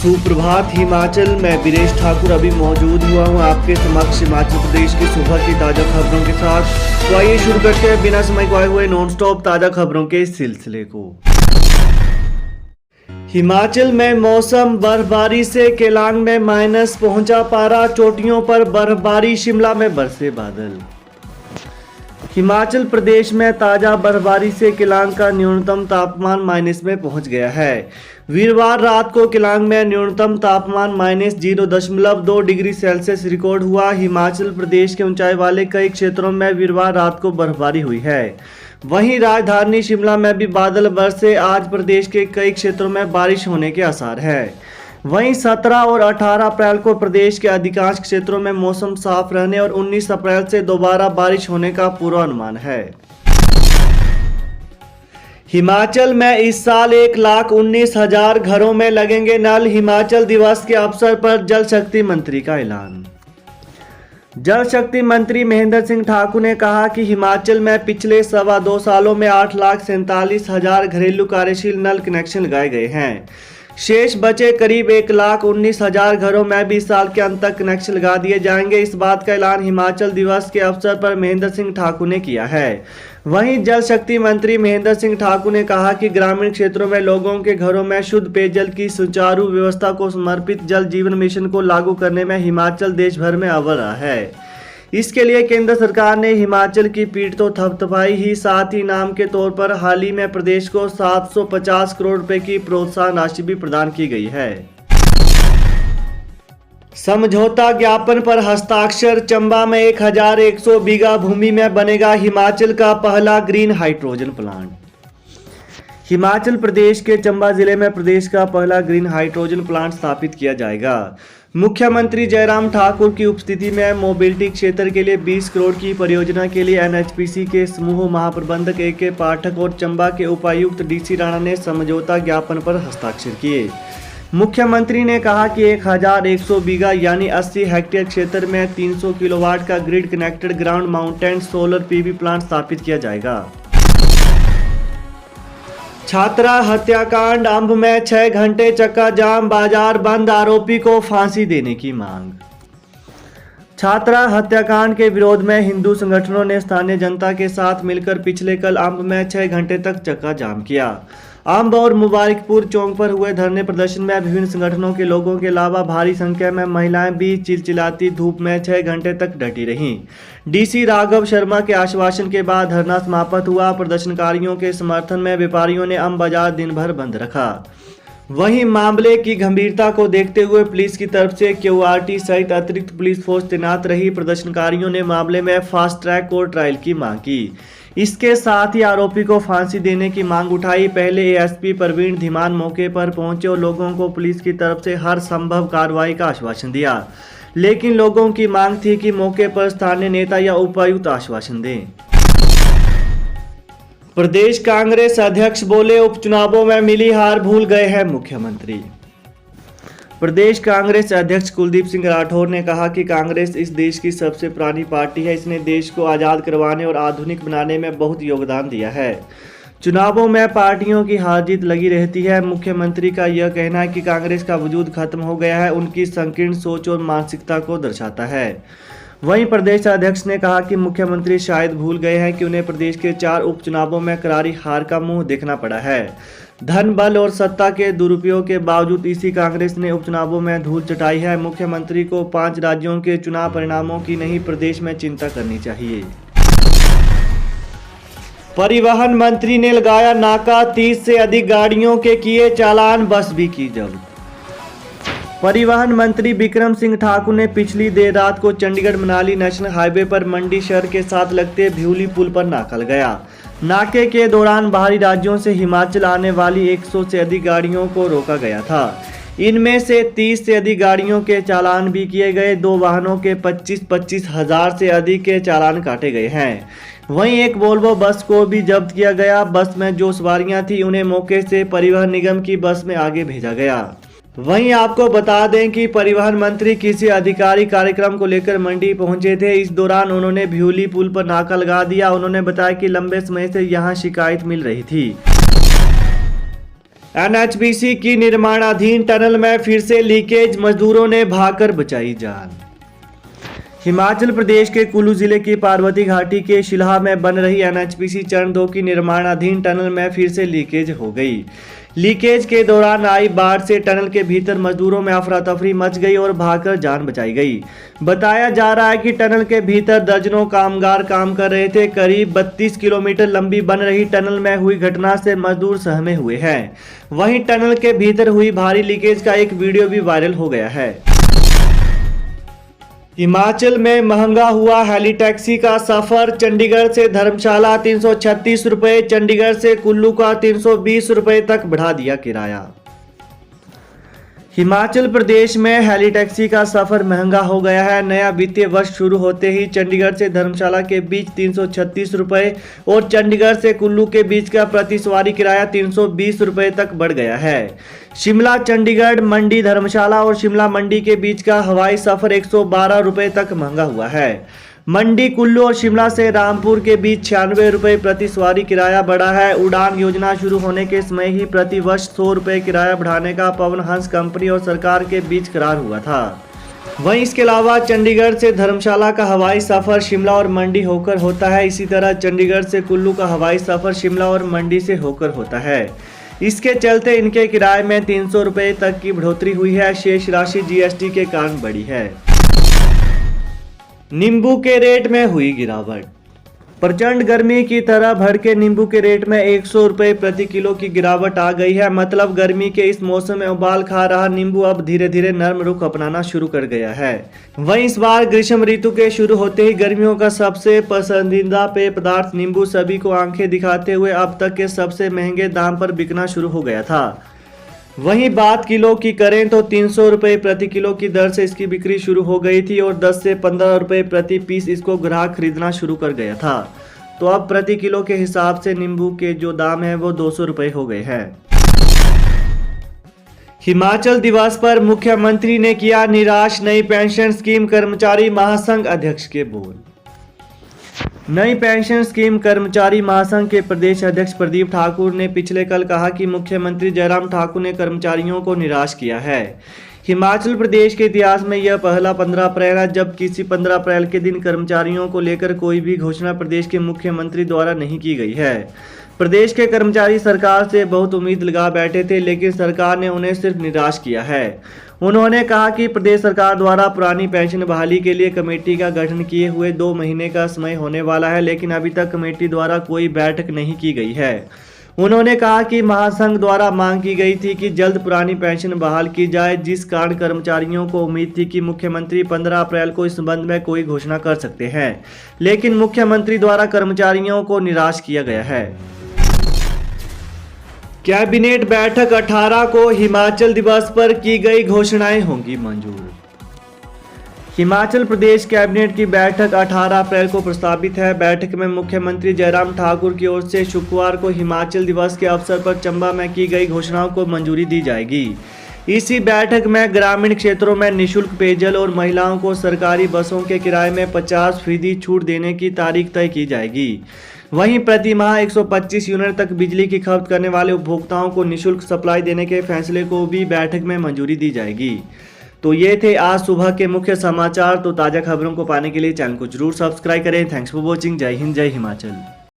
सुप्रभात हिमाचल। मैं वीरेश ठाकुर अभी मौजूद हुआ हूँ आपके समक्ष हिमाचल प्रदेश की सुबह की ताज़ा खबरों के साथ। तो आइए शुरू करते हैं बिना समय गवाए हुए नॉन स्टॉप ताज़ा खबरों के सिलसिले को। हिमाचल में मौसम, बर्फबारी से केलांग में माइनस पहुंचा पारा, चोटियों पर बर्फबारी, शिमला में बरसे बादल। हिमाचल प्रदेश में ताज़ा बर्फबारी से केलांग का न्यूनतम तापमान माइनस में पहुंच गया है। वीरवार रात को केलांग में न्यूनतम तापमान -0.2 डिग्री सेल्सियस रिकॉर्ड हुआ। हिमाचल प्रदेश के ऊंचाई वाले कई क्षेत्रों में वीरवार रात को बर्फबारी हुई है। वहीं राजधानी शिमला में भी बादल बरसे। आज प्रदेश के कई क्षेत्रों में बारिश होने के आसार हैं। वहीं 17 और 18 अप्रैल को प्रदेश के अधिकांश क्षेत्रों में मौसम साफ रहने और 19 अप्रैल से दोबारा बारिश होने का पूर्वानुमान है। हिमाचल में इस साल 1,19,000 घरों में लगेंगे नल। हिमाचल दिवस के अवसर पर जल शक्ति मंत्री का ऐलान। जल शक्ति मंत्री महेंद्र सिंह ठाकुर ने कहा कि हिमाचल में पिछले 2.25 सालों में 8,47,000 घरेलू कार्यशील नल कनेक्शन लगाए गए हैं। शेष बचे करीब 1,19,000 घरों में भी इस साल के अंत तक कनेक्शन लगा दिए जाएंगे। इस बात का ऐलान हिमाचल दिवस के अवसर पर महेंद्र सिंह ठाकुर ने किया है। वहीं जल शक्ति मंत्री महेंद्र सिंह ठाकुर ने कहा कि ग्रामीण क्षेत्रों में लोगों के घरों में शुद्ध पेयजल की सुचारू व्यवस्था को समर्पित जल जीवन मिशन को लागू करने में हिमाचल देश भर में अव्वल रहा है। इसके लिए केंद्र सरकार ने हिमाचल की पीठ तो थपथपाई ही, साथ ही इनाम के तौर पर हाल ही में प्रदेश को 750 करोड़ रुपए की प्रोत्साहन राशि भी प्रदान की गई है। समझौता ज्ञापन पर हस्ताक्षर। चंबा में 1,100 बीघा भूमि में बनेगा हिमाचल का पहला green hydrogen plant. Himachal Pradesh के चंबा जिले में प्रदेश का पहला ग्रीन हाइड्रोजन प्लांट स्थापित किया जाएगा। मुख्यमंत्री जयराम ठाकुर की उपस्थिति में मोबिलिटी क्षेत्र के लिए 20 करोड़ की परियोजना के लिए एनएचपीसी के समूह महाप्रबंधक AK पाठक और चंबा के उपायुक्त DC राणा ने समझौता ज्ञापन पर हस्ताक्षर किए। मुख्यमंत्री ने कहा कि 1,100 बीघा यानी 80 हेक्टेयर क्षेत्र में 300 किलोवाट का grid connected ground mounted solar PV plant स्थापित किया जाएगा। छात्रा हत्याकांड, अंब में 6 घंटे चक्का जाम, बाजार बंद, आरोपी को फांसी देने की मांग। छात्रा हत्याकांड के विरोध में हिंदू संगठनों ने स्थानीय जनता के साथ मिलकर पिछले कल अंब में 6 घंटे तक चक्का जाम किया। अंब और मुबारकपुर चौक पर हुए धरने प्रदर्शन में विभिन्न संगठनों के लोगों के अलावा भारी संख्या में महिलाएं भी चिलचिलाती धूप में 6 घंटे तक डटी रहीं। DC राघव शर्मा के आश्वासन के बाद धरना समाप्त हुआ। प्रदर्शनकारियों के समर्थन में व्यापारियों ने अंब बाजार दिन भर बंद रखा। वहीं मामले की गंभीरता को देखते हुए पुलिस की तरफ से QRT सहित अतिरिक्त पुलिस फोर्स तैनात रही। प्रदर्शनकारियों ने मामले में फास्ट ट्रैक कोर्ट ट्रायल की मांग की। इसके साथ ही आरोपी को फांसी देने की मांग उठाई। पहले ASP प्रवीण धीमान मौके पर पहुंचे और लोगों को पुलिस की तरफ से हर संभव कार्रवाई का आश्वासन दिया, लेकिन लोगों की मांग थी कि मौके पर स्थानीय नेता या उपायुक्त आश्वासन दें। प्रदेश कांग्रेस अध्यक्ष बोले, उपचुनावों में मिली हार भूल गए हैं मुख्यमंत्री। प्रदेश कांग्रेस अध्यक्ष कुलदीप सिंह राठौर ने कहा कि कांग्रेस इस देश की सबसे पुरानी पार्टी है। इसने देश को आज़ाद करवाने और आधुनिक बनाने में बहुत योगदान दिया है। चुनावों में पार्टियों की हार जीत लगी रहती है। मुख्यमंत्री का यह कहना है कि कांग्रेस का वजूद खत्म हो गया है, उनकी संकीर्ण सोच और मानसिकता को दर्शाता है। वहीं प्रदेश अध्यक्ष ने कहा कि मुख्यमंत्री शायद भूल गए हैं कि उन्हें प्रदेश के 4 उपचुनावों में करारी हार का मुंह देखना पड़ा है। धन बल और सत्ता के दुरुपयोग के बावजूद इसी कांग्रेस ने उपचुनावों में धूल चटाई है। मुख्यमंत्री को 5 राज्यों के चुनाव परिणामों की नहीं, प्रदेश में चिंता करनी चाहिए। परिवहन मंत्री ने लगाया नाका, 30 से अधिक गाड़ियों के किए चालान, बस भी की जब्त। परिवहन मंत्री बिक्रम सिंह ठाकुर ने पिछली देर रात को चंडीगढ़ मनाली नेशनल हाईवे पर मंडी शहर के साथ लगते भ्यूली पुल पर नाका लगाया। नाके के दौरान बाहरी राज्यों से हिमाचल आने वाली 100 से अधिक गाड़ियों को रोका गया था। इनमें से 30 से अधिक गाड़ियों के चालान भी किए गए। 2 वाहनों के 25-25 हज़ार से अधिक के चालान काटे गए हैं। वहीं एक वोल्वो बस को भी जब्त किया गया। बस में जो सवारियां थी उन्हें मौके से परिवहन निगम की बस में आगे भेजा गया। वहीं आपको बता दें कि परिवहन मंत्री किसी अधिकारी कार्यक्रम को लेकर मंडी पहुंचे थे। इस दौरान उन्होंने भ्यूली पुल पर नाका लगा दिया। उन्होंने बताया कि लंबे समय से यहां शिकायत मिल रही थी। एनएचपीसी की निर्माणाधीन टनल में फिर से लीकेज, मजदूरों ने भागकर बचाई जान। हिमाचल प्रदेश के कुल्लू जिले की पार्वती घाटी के शिलाह में बन रही एनएचपीसी चरण 2 की निर्माणाधीन टनल में फिर से लीकेज हो गई। लीकेज के दौरान आई बाढ़ से टनल के भीतर मजदूरों में अफरा तफरी मच गई और भागकर जान बचाई गई। बताया जा रहा है कि टनल के भीतर दर्जनों कामगार काम कर रहे थे। करीब 32 किलोमीटर लंबी बन रही टनल में हुई घटना से मजदूर सहमे हुए हैं। वहीं टनल के भीतर हुई भारी लीकेज का एक वीडियो भी वायरल हो गया है। हिमाचल में महंगा हुआ हेली टैक्सी का सफर। चंडीगढ़ से धर्मशाला 336 रुपये, चंडीगढ़ से कुल्लू का 320 रुपये तक बढ़ा दिया किराया। हिमाचल प्रदेश में हेली टैक्सी का सफर महंगा हो गया है। नया वित्तीय वर्ष शुरू होते ही चंडीगढ़ से धर्मशाला के बीच 336 रुपये और चंडीगढ़ से कुल्लू के बीच का प्रति सवारी किराया 320 रुपये तक बढ़ गया है। शिमला चंडीगढ़ मंडी धर्मशाला और शिमला मंडी के बीच का हवाई सफर 112 रुपये तक महंगा हुआ है। मंडी कुल्लू और शिमला से रामपुर के बीच 96 रुपये प्रति सवारी किराया बढ़ा है। उड़ान योजना शुरू होने के समय ही प्रति वर्ष 100 रुपये किराया बढ़ाने का पवन हंस कंपनी और सरकार के बीच करार हुआ था। वहीं इसके अलावा चंडीगढ़ से धर्मशाला का हवाई सफर शिमला और मंडी होकर होता है। इसी तरह चंडीगढ़ से कुल्लू का हवाई सफर शिमला और मंडी से होकर होता है। इसके चलते इनके किराए में 300 रुपये तक की बढ़ोतरी हुई है। शेष राशि जीएसटी के कारण बढ़ी है। नींबू के रेट में हुई गिरावट। प्रचंड गर्मी की तरह भड़के नींबू के रेट में 100 रुपये प्रति किलो की गिरावट आ गई है। मतलब गर्मी के इस मौसम में उबाल खा रहा नींबू अब धीरे धीरे नर्म रुख अपनाना शुरू कर गया है। वहीं इस बार ग्रीष्म ऋतु के शुरू होते ही गर्मियों का सबसे पसंदीदा पेय पदार्थ नींबू सभी को आंखें दिखाते हुए अब तक के सबसे महंगे दाम पर बिकना शुरू हो गया था। वहीं बात किलो की करें तो 300 रुपये प्रति किलो की दर से इसकी बिक्री शुरू हो गई थी और 10 से 15 रुपये प्रति पीस इसको ग्राहक खरीदना शुरू कर गया था। तो अब प्रति किलो के हिसाब से नींबू के जो दाम है वो 200 रुपये हो गए हैं। हिमाचल दिवस पर मुख्यमंत्री ने किया निराश। नई पेंशन स्कीम कर्मचारी महासंघ अध्यक्ष के बोल। नई पेंशन स्कीम कर्मचारी महासंघ के प्रदेश अध्यक्ष प्रदीप ठाकुर ने पिछले कल कहा कि मुख्यमंत्री जयराम ठाकुर ने कर्मचारियों को निराश किया है। हिमाचल प्रदेश के इतिहास में यह पहला 15 अप्रैल है जब किसी 15 अप्रैल के दिन कर्मचारियों को लेकर कोई भी घोषणा प्रदेश के मुख्यमंत्री द्वारा नहीं की गई है। प्रदेश के कर्मचारी सरकार से बहुत उम्मीद लगा बैठे थे, लेकिन सरकार ने उन्हें सिर्फ निराश किया है। उन्होंने कहा कि प्रदेश सरकार द्वारा पुरानी पेंशन बहाली के लिए कमेटी का गठन किए हुए 2 महीने का समय होने वाला है, लेकिन अभी तक कमेटी द्वारा कोई बैठक नहीं की गई है। उन्होंने कहा कि महासंघ द्वारा मांग की गई थी कि जल्द पुरानी पेंशन बहाल की जाए, जिस कारण कर्मचारियों को उम्मीद थी कि मुख्यमंत्री 15 अप्रैल को इस संबंध में कोई घोषणा कर सकते हैं, लेकिन मुख्यमंत्री द्वारा कर्मचारियों को निराश किया गया है। कैबिनेट बैठक 18 को हिमाचल दिवस पर की गई घोषणाएं होंगी मंजूर। हिमाचल प्रदेश कैबिनेट की बैठक 18 अप्रैल को प्रस्तावित है। बैठक में मुख्यमंत्री जयराम ठाकुर की ओर से शुक्रवार को हिमाचल दिवस के अवसर पर चंबा में की गई घोषणाओं को मंजूरी दी जाएगी। इसी बैठक में ग्रामीण क्षेत्रों में निःशुल्क पेयजल और महिलाओं को सरकारी बसों के किराए में 50% छूट देने की तारीख तय की जाएगी। वहीं प्रति माह 125 यूनिट तक बिजली की खपत करने वाले उपभोक्ताओं को निःशुल्क सप्लाई देने के फैसले को भी बैठक में मंजूरी दी जाएगी। तो ये थे आज सुबह के मुख्य समाचार। तो ताज़ा खबरों को पाने के लिए चैनल को जरूर सब्सक्राइब करें। Thanks for watching. जय हिंद, जय हिमाचल।